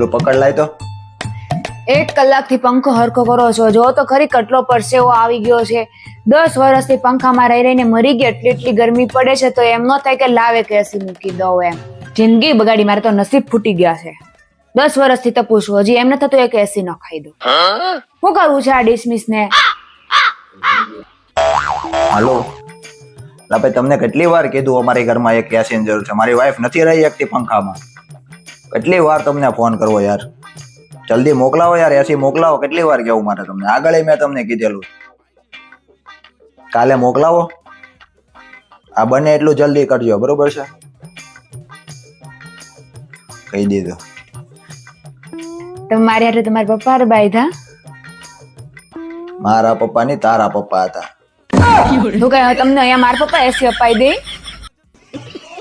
પેલું પકડ લાય તો. 1 કલાકથી પંખો હરખો કરો છો, જો તો ખરી કેટલો પરસેવો આવી ગયો છે. 10 વર્ષથી પંખામાં રહી રહીને મરી ગઈ, એટલી ગરમી પડે છે તો એમ ન થાય કે લાવે કે એસી મૂકી દઉં એમ. જિંદગી બગાડી, મારે તો નસીબ ફૂટી ગયા છે. 10 વર્ષથી તો પૂછું, હજી એમ ન થતું એક એસી ન ખાઈ દઉં. શું કરવું છે આ ડિસમિસ ને? હાલો ભાઈ, તમને કેટલી વાર કીધું અમારી ઘરમાં એક એસીની જરૂર છે. મારી વાઈફ નથી રહી શકતી પંખામાં. કેટલી વાર તમને ફોન કરવો યાર, જલ્દી મોકલાવો યાર, એસી મોકલાવો. કેટલી વાર કેવું મારે તમને, આગળ મેં તમને કીધેલું કાલે મોકલાવો. આ બને એટલું જલ્દી કરજો, બરોબર છે? કહી દીધું. મારી હારે તમારા પપ્પા બાયધા? મારા પપ્પા ની તારા પપ્પા હતા. શું કહે તમને અહીંયા મારા પપ્પા એસી અપાઈ દે?